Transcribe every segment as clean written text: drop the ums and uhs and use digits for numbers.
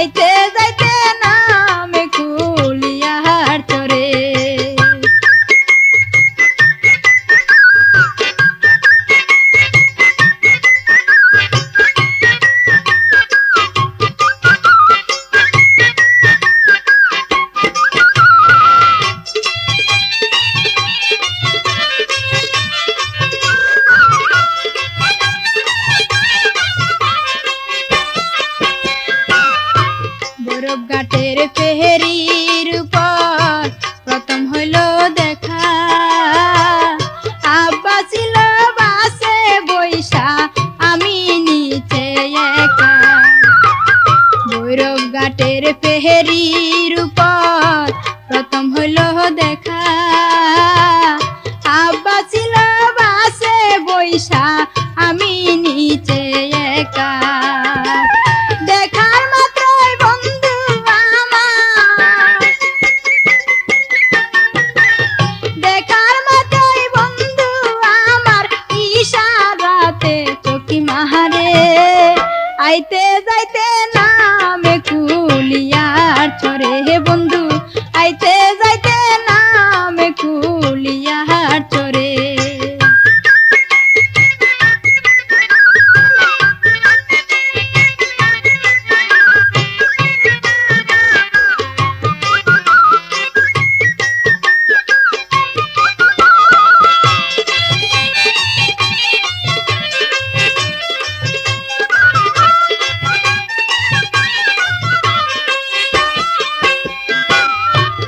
আইতে যাইতে নামে কুলিয়ার চরে। ঘাটের পেহেরির উপর প্রথম হইল দেখা, আব্বা ছিল বাসে বৈশা আমি নিচে একা। ভৈরব ঘাটের পেহেরির উপর প্রথম হইল দেখা, আব্বা ছিল বাসে বৈশা আমি নিচে একা। দেখার মাত্রই বন্ধু আমার, দেখার মাত্রই বন্ধু আমার ইশারাতে চকি মাহারে। আইতে যাইতে নামে কুলিয়ার চরে হে বন্ধু, আইতে যাইতে নামে কুলিয়ার চরে।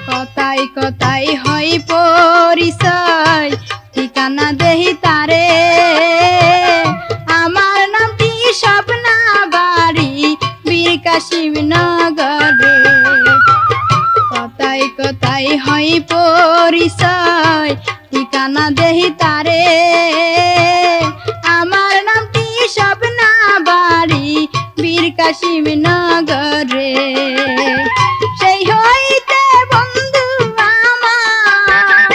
কথাই কথাই হয় পরিচয়, ঠিকানা দেহি তারে। আমার নামটি স্বপ্না, বাড়ি বীর কাশিম নগরে। কথাই কথাই হয় পরিচয়, ঠিকানা দেহি তারে। আমার নামটি স্বপ্না, বাড়ি বীর কাশিম নগরে। সেই হইতে বন্ধু আমার,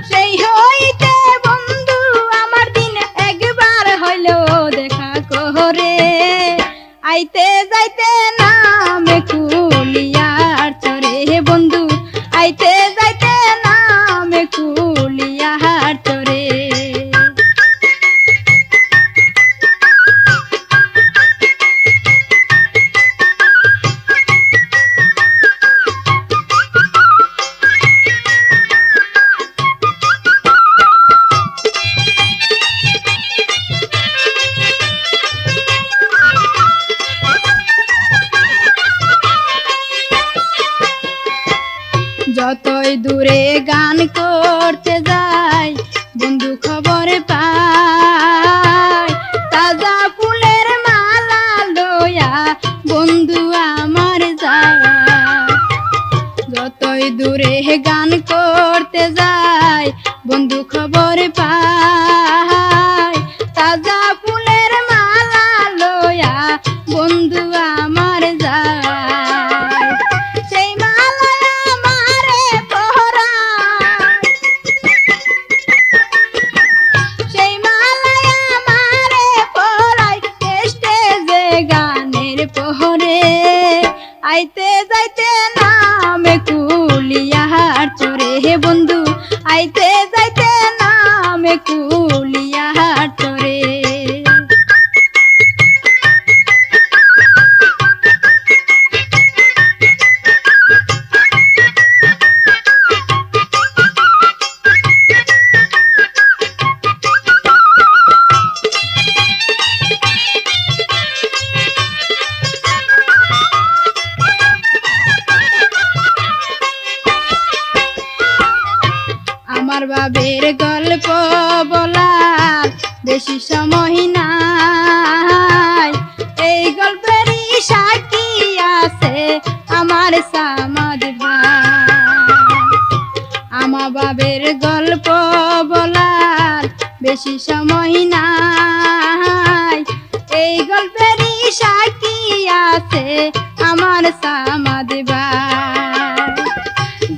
সেই হইতে বন্ধু আমার দিন একবার হইল দেখা করে। আইতে যাইতে নামে কুলিয়ার চরে হে বন্ধু, আইতে যাইতে নামে কুলিয়ার চরে। যতই দূরে গান করতে যাই বন্ধু খবর পাই, তাজা ফুলের মালা লইয়া বন্ধু আমার যায়। যতই দূরে গান করতে যাই বন্ধু খবর পাই, তাজা ফুলের মালা লইয়া বন্ধু আমার যায়। সেই মালা আমারে পরায়, সেই মালা আমারে পরায় স্টেজে গানের পহরে। আইতে যাইতে নামে কুলিয়ার চরে হে বন্ধু, আইতে যাইতে নামে কুলিয়ার চরে। আমার বাবের গল্প বলার বেশি সময় নাই, এই গল্পেরই সাক্ষী আছে আমার সামাদ ভাই। আমার বাবের গল্প বলার বেশি সময় নাই, এই গল্পেরই সাক্ষী আছে আমার সামাদ ভাই।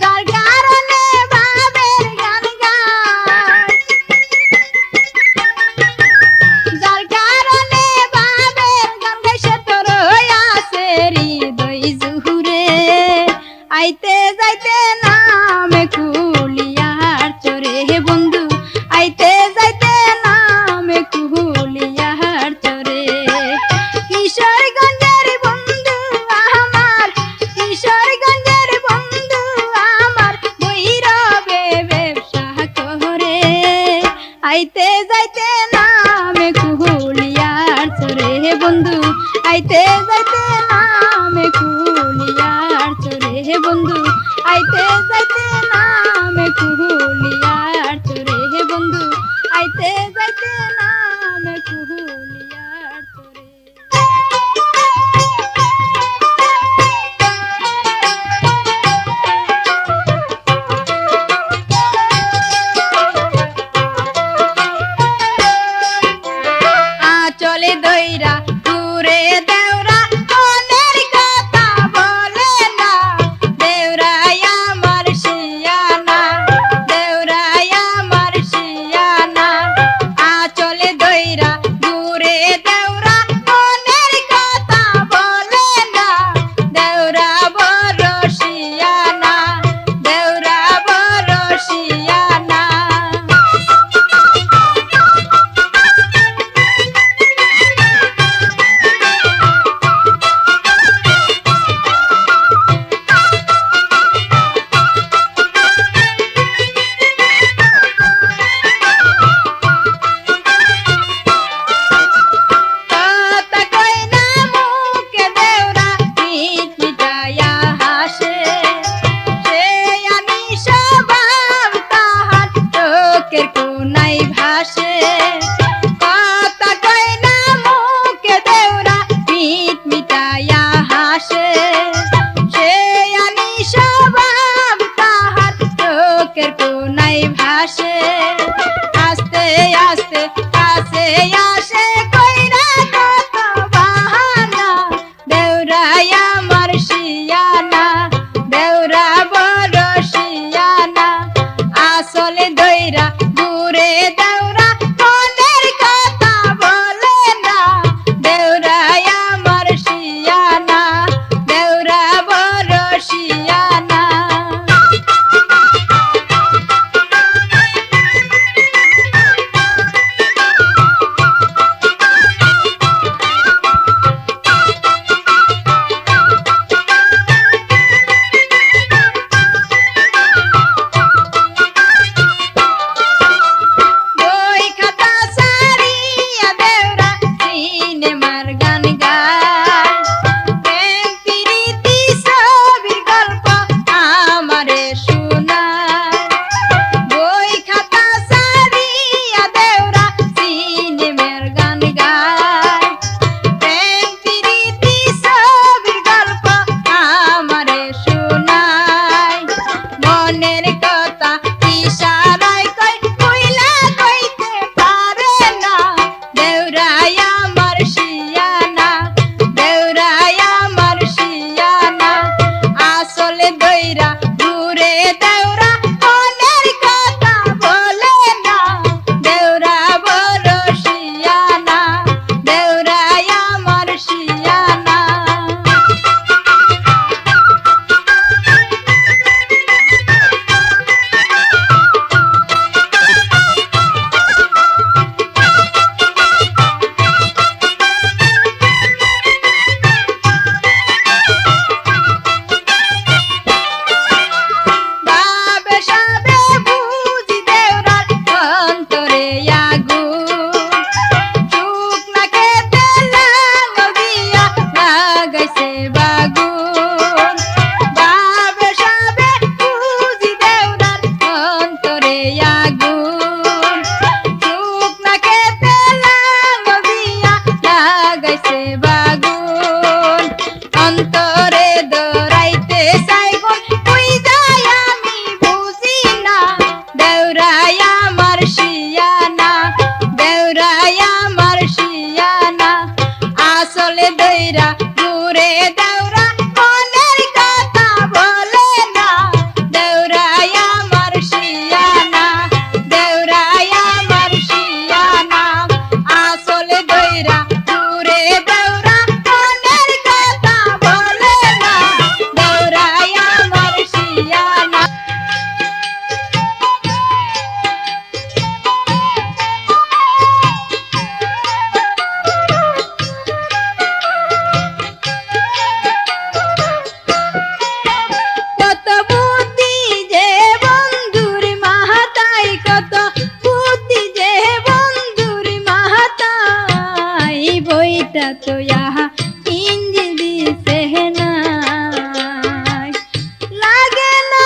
যার কারণে বাবের গান গায়, যার কারণে বাবের গান গায় সে আইতে যাইতে নামে কুলিয়ার চরে হে বন্ধু আইতে যাইতে নামে কুলিয়ার চরে হে বন্ধু আইতে যাইতে নামে কুলিয়ার চরে। চলে দইরা ঘুরে দেওরা মনের কথা বলে না দেওরাই আমার শিয়ানা দেওরাই আমার শিয়ানা চলে দইরা ঘুরে দেওরা মনের কথা বলে না দেওরা বড় শিয়ানা দেওরা বড় শিয়ানা। নাই ভাসে কথা কয় না মুখে দেওরা পিঠ মিটাইয়া হাসে সে আনি স্বভাব তাহার চোখের কোনাই ভাসে আস্তে আস্তে কাছে আসে কইরা কত বাহানা দেওরাই আমার শিয়ানা দেওরা বড় শিয়ানা আসলে দইরা ঘুরে দেওরা মনের কথা বলে না দেওরাই আমার শিয়ানা দেওরা বড় শিয়ানা। ইঞ্জিন দিছে না লাগে না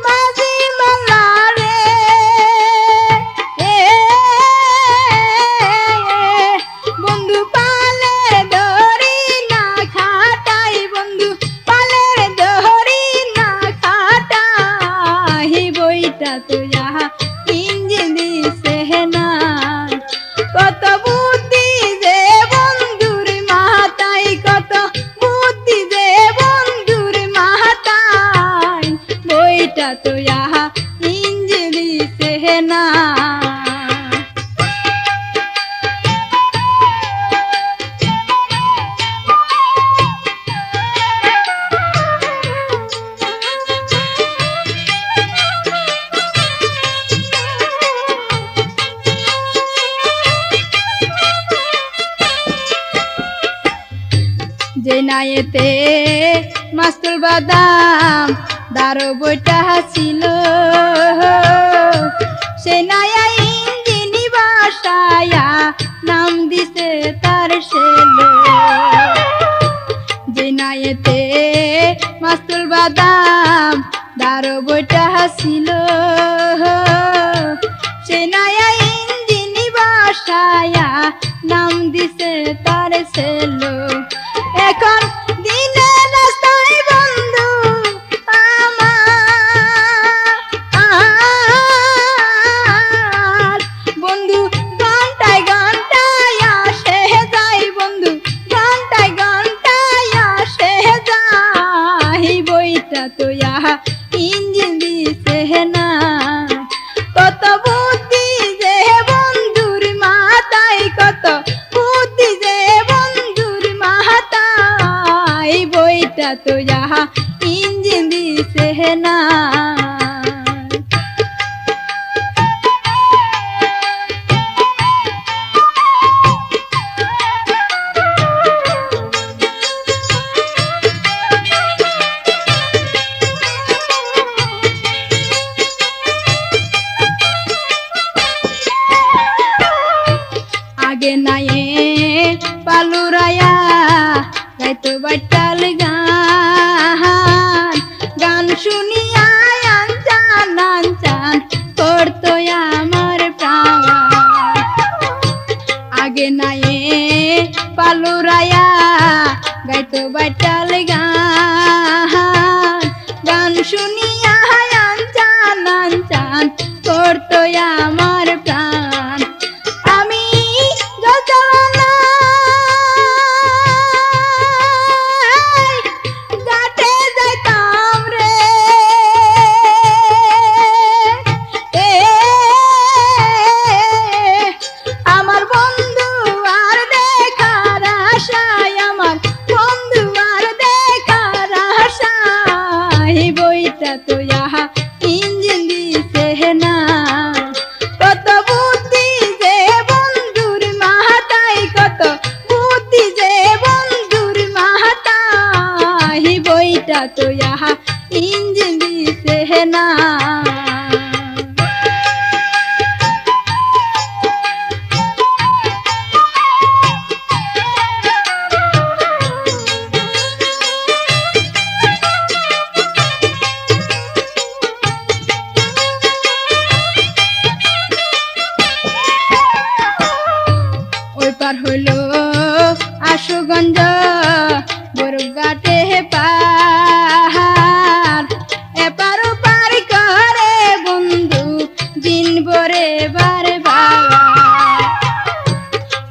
মাঝি মালা রে বন্ধু পালে ধরি না খাটাই বন্ধু পালে ধরি না খাটাই বইটা তো ইঞ্জিন দিছে না কত বুদ্ধি যে বন্ধুর মাথায় কত বুদ্ধি যে বন্ধুর মাথায় বইটা তো ইঞ্জিন দিছে না যে নায়েতে মাস্তুল বাদাম দারো বইটা ছিল সে নায়া ইঞ্জিনি বাসায়া নাম দিছে তার ছেলে যে নায়েতে মাস্তুল বাদাম দারো বইটা ছিল সে নায়া ইঞ্জিনি বাসায়া নাম দিছে তার ছেলে এখন দিনে রাস্তায় বন্ধু আমার বন্ধু ঘন্টায় ঘন্টায় আসে যাই বন্ধু ঘন্টায় ঘন্টায় আসে যাই বইটা তো ইঞ্জিন দিছে না কত বুদ্ধি যে বন্ধুর মাথায় কত বুদ্ধি যে বন্ধুর মাথায় বইটা তো ইঞ্জিন দিছে না আগে নায়ে পালুরায়া গাইতো বাটাল গান গান শুনিয়া আনচান আনচান করতো আমার প্রাণ আগে নায়ে পালুরায়া গাইতো বাটাল গান গান শুনিয়া আনচান আনচান করতো আমার প্রাণ আমি ঘাটে যাইতাম রে আমার বন্ধু আর দেখার আশায় আমার বন্ধু আর দেখার আশায় বইটা তো ইঞ্জিন দিছে না কত বুদ্ধি যে বন্ধুর মাথায় কত বুদ্ধি যে বন্ধুর মাথায় বইটা তো ইঞ্জিন দিছে না ওই পার হইল আশুগঞ্জ বরঘাটে পার এপার পার করে বন্ধু দিন ভরে বারে বার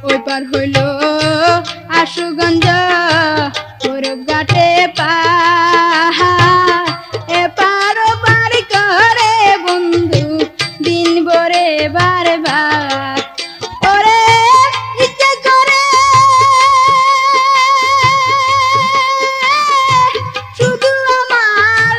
ওই পার হইল আশুগঞ্জ বরঘাটে পার এপার পার করে বন্ধু দিন ভরে বারে বার ওরে ইচ্ছে করে শুধু আমার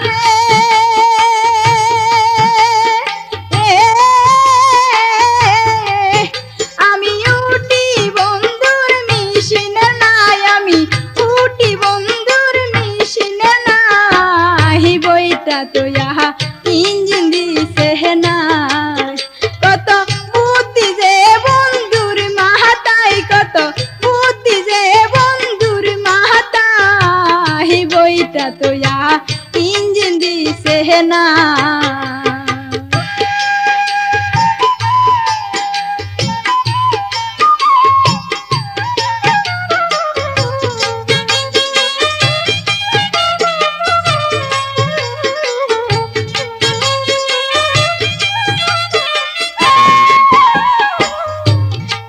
আমি উঠি বন্ধুর মিশিনে নাই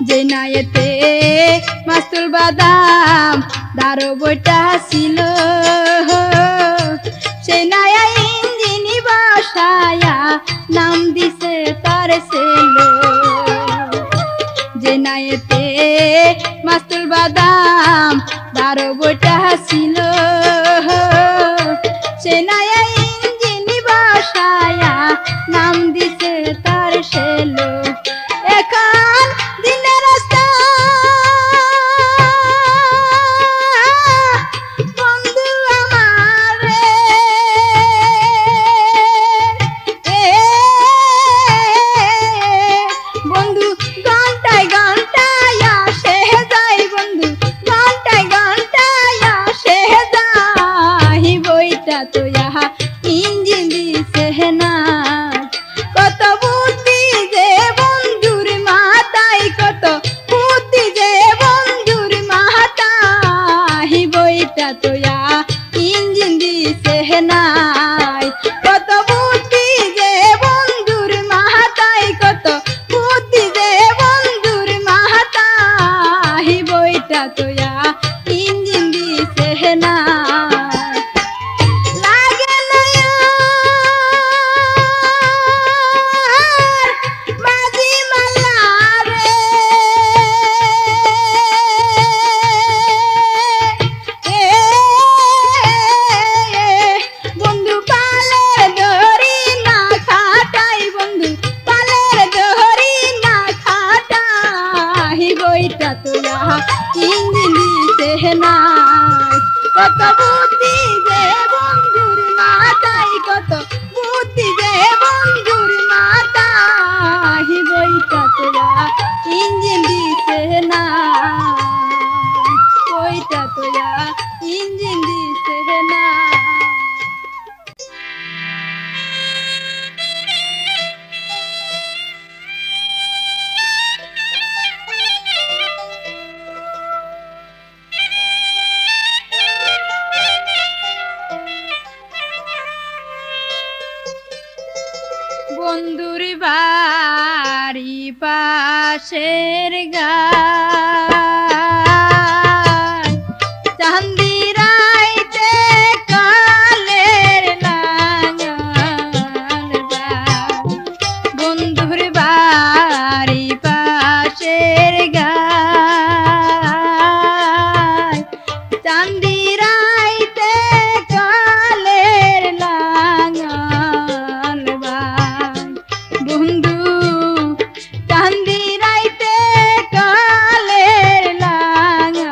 যে নায়েতে মাস্তুল বাদাম দারো বইটা ছিল সে নায়া ইঞ্জিনি বসায়া নাম দিছে তার সেলো যে নায়েতে মাস্তুল বাদাম দারো বইটা ছিল সে নায়া ইঞ্জিনি বসায়া নাম দিছে তার সেলো এখন দিনের রাস্তা বন্ধু আমার বন্ধু ঘন্টায় ঘন্টায় আসে যাই বন্ধু ঘন্টায় ঘন্টায় আসে যাই বইটা তো ইহা ইঞ্জিন দিছে না কত বুদ্ধি যে বন্ধুর মাথায় কত বুদ্ধি যে বন্ধুর মাথায় বইটা তো ইঞ্জিন দিছে নাই কত বুদ্ধি যে বন্ধুর মাথায় কত বুদ্ধি যে বন্ধুর মাথায় বইটা তো ইঞ্জিন দিছে না ইঞ্জিন দিছে না কত বুদ্ধি যে বন্ধুর মাথায় কত বুদ্ধি যে বন্ধুর মাথায় বইটা তোরা ইঞ্জিন দিছে না বইটা তোরা ইঞ্জিন দিছে না বন্ধুর বাড়ি পাশের গায় চান্দি রাইতে কালের লাঙল বায় বন্ধুর বাড়ি পাশের গায় চান্দি রাইতে কালের লাঙল বন্ধু চান্দি রাইতে কালের লাঙল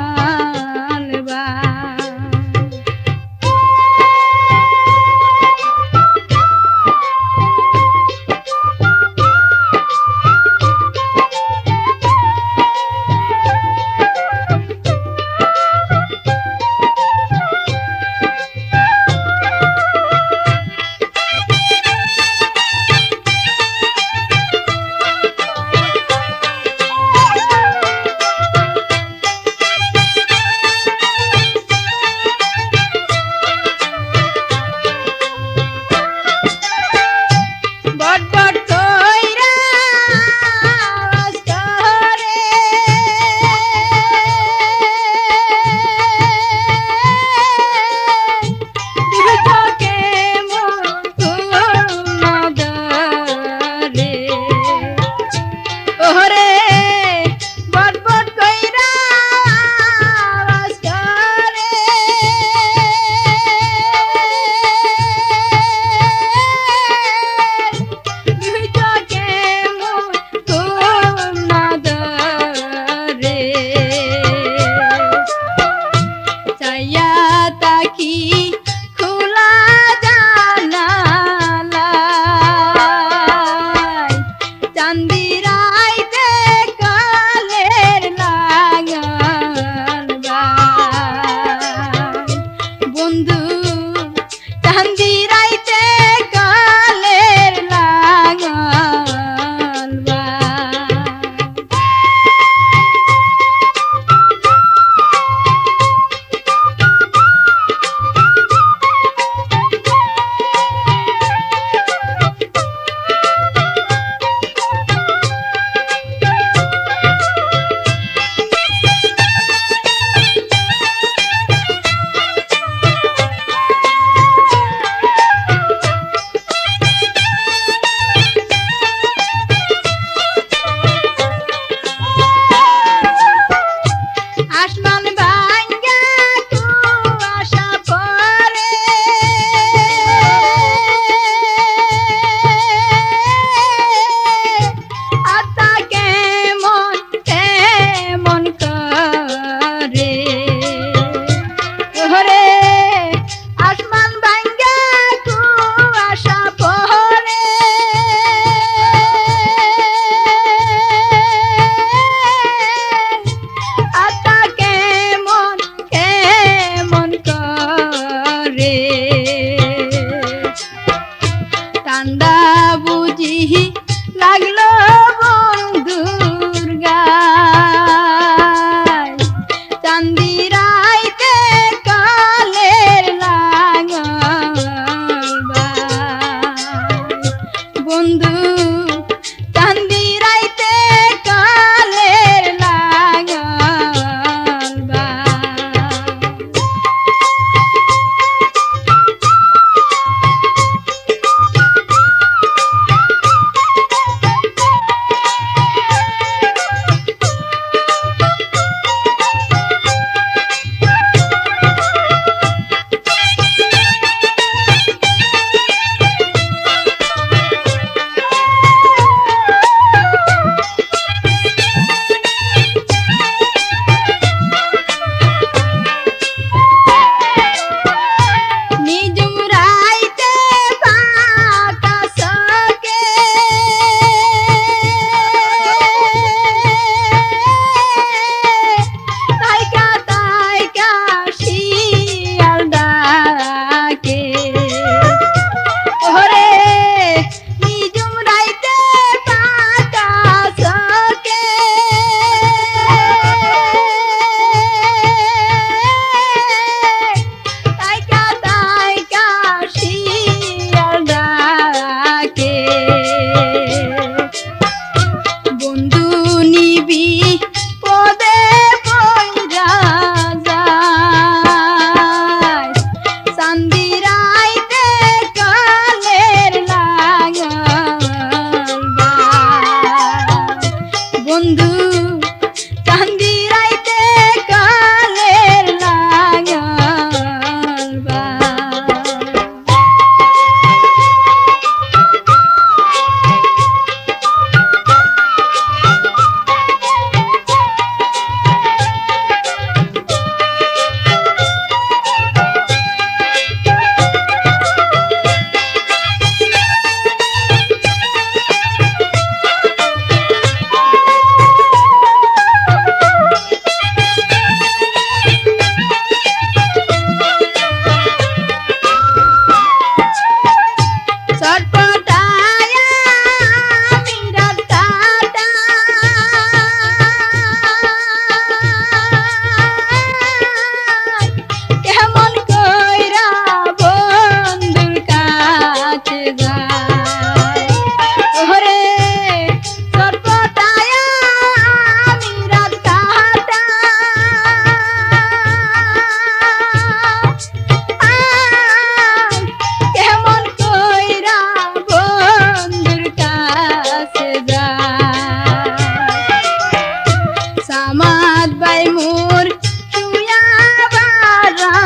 ভাই মোর শুয়া বারান্দায়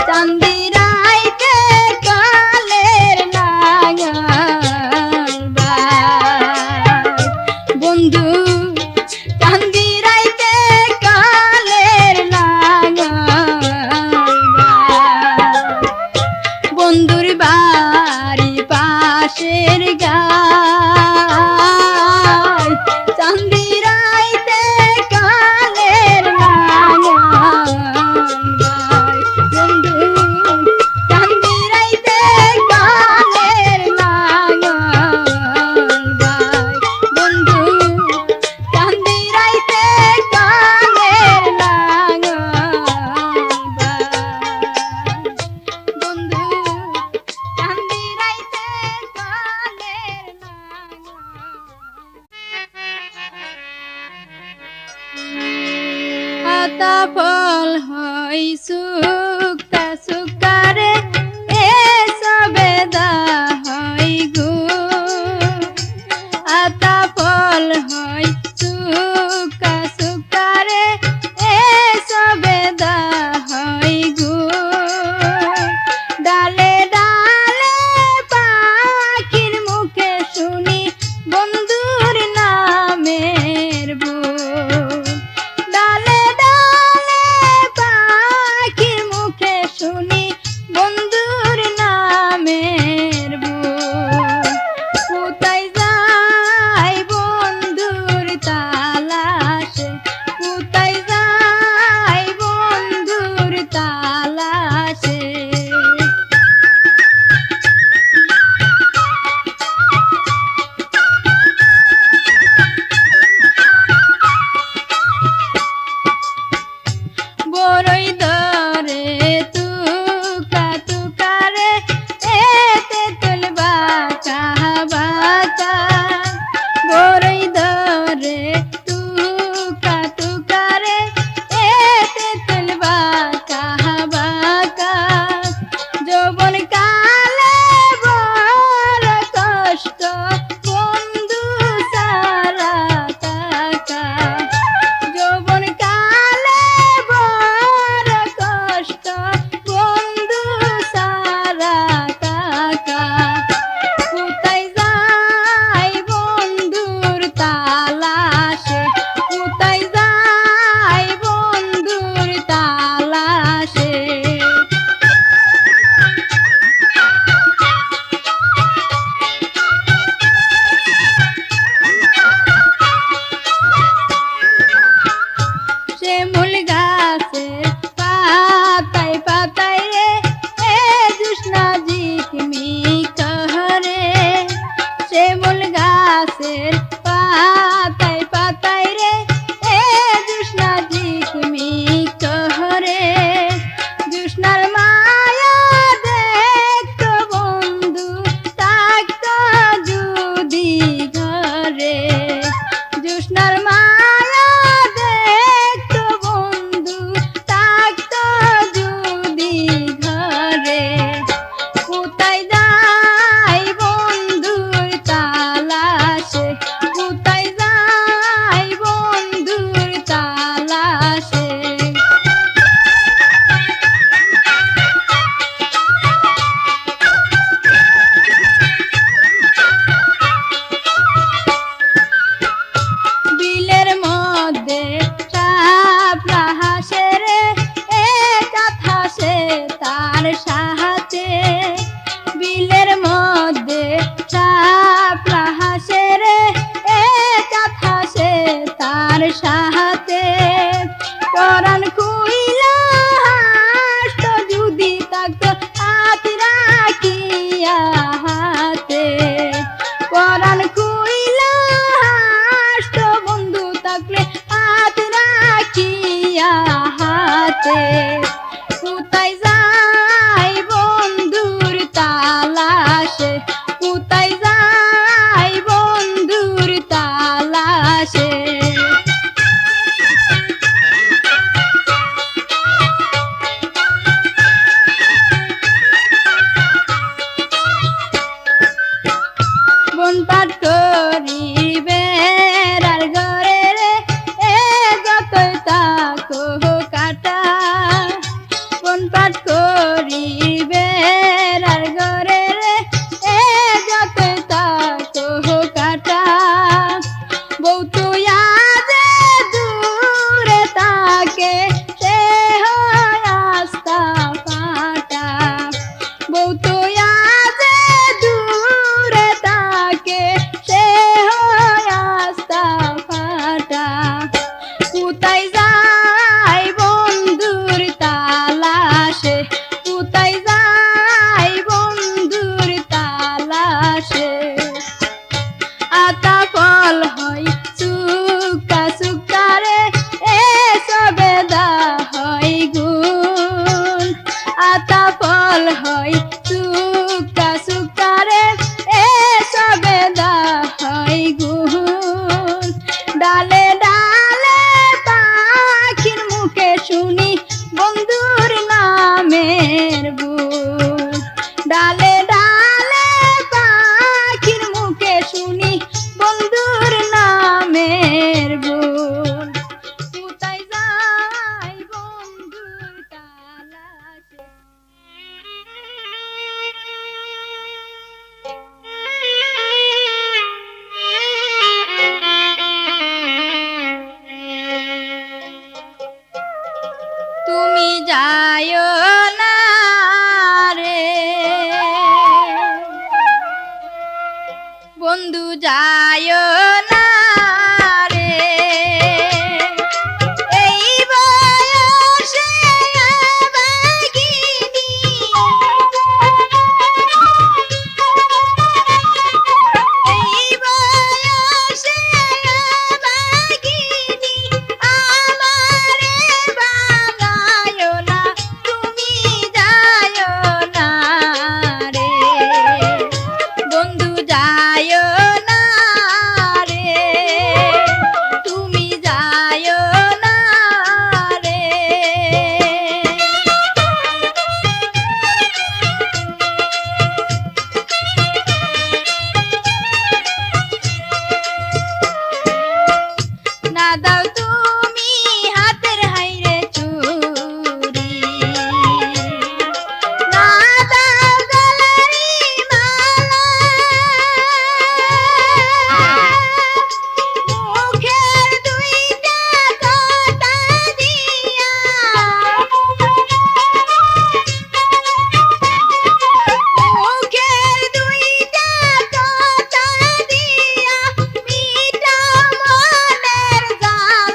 চাঁদি রাইতে কালের লাগাল ভাই বন্ধু চাঁদি রাইতে কালের লাগাল ভাই বন্ধুর বাড়ি পাশের গায় চাঁদি রাইতে কালের লাগাল ভাই বন্ধু চাঁদি রাইতে কালের লাগাল ভাই বন্ধু চাঁদি রাইতে কালের লাগাল ভাই বন্ধু চাঁদি রাইতে কালের আতা ফল হয় সুক্তা সুকারে এ সবেদা হয় গো আতা ফল হয় সুক্তা সুকারে এ সবেদা হয় গো ডালে ডালে পাখির মুখে শুনি বন্ধুর নামের বই ডালে ডালে পাখির মুখে দাও তুমি হাতের হাইরে চুরি না দাও গলারি মালা মুখের দুইটা কথা দিয়া মুখের দুইটা কথা দিয়া মিটাও মনের জ্বালা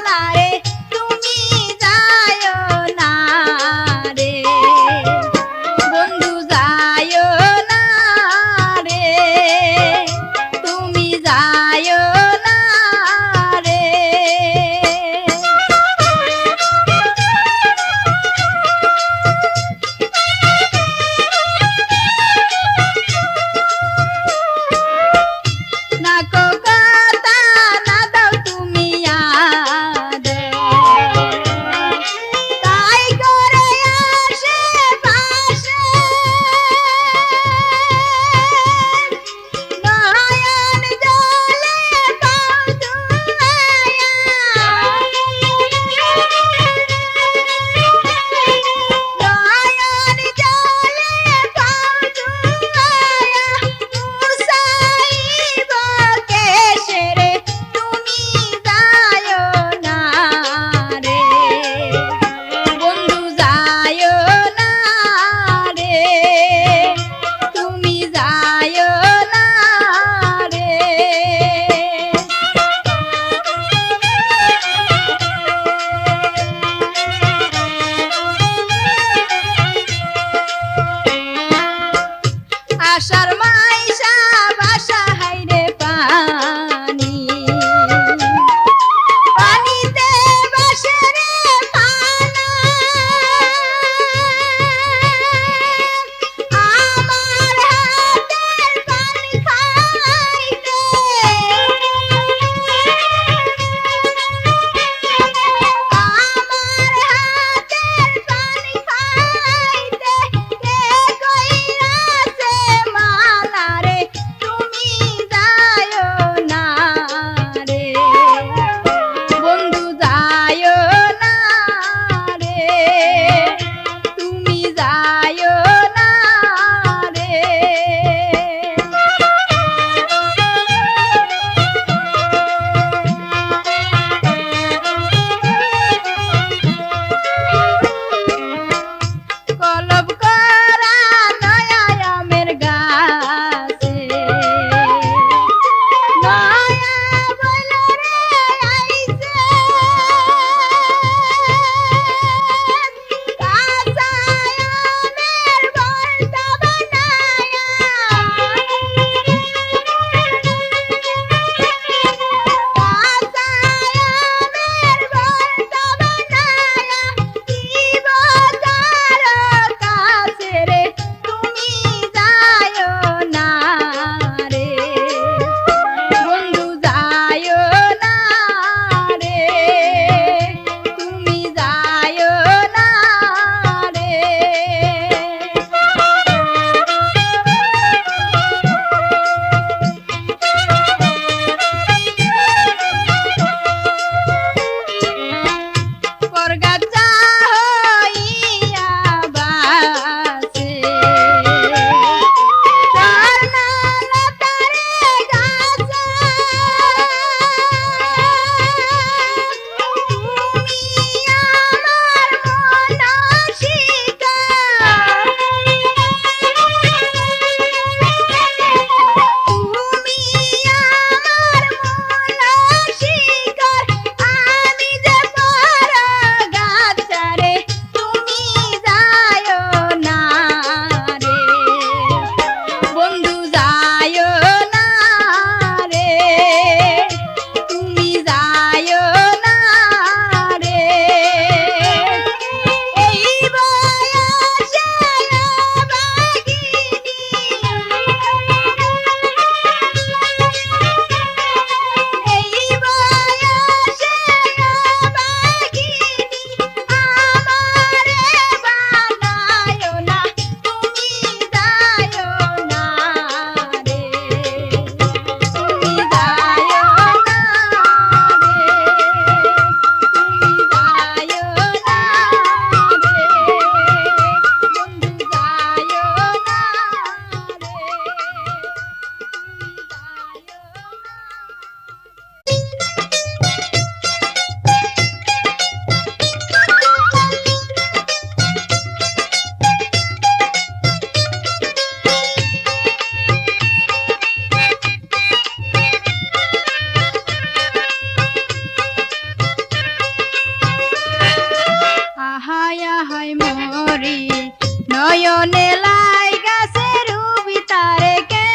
নয়নে লাই গাছের ভিতরে কে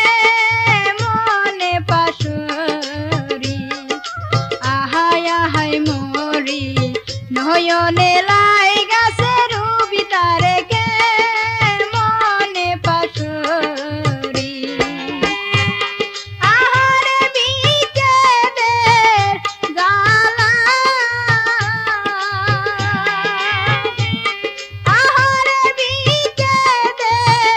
মনে পাশরি আহায় আহায় মরি নয়নে লাই গাছের ভিতরে কে মনে পাশরি আহারে বিকেলের জ্বালা আহারে বিকেলের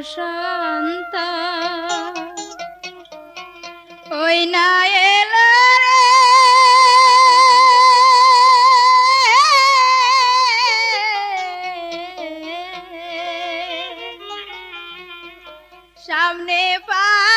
বসন্ত ওই না এলো রে সামনে পা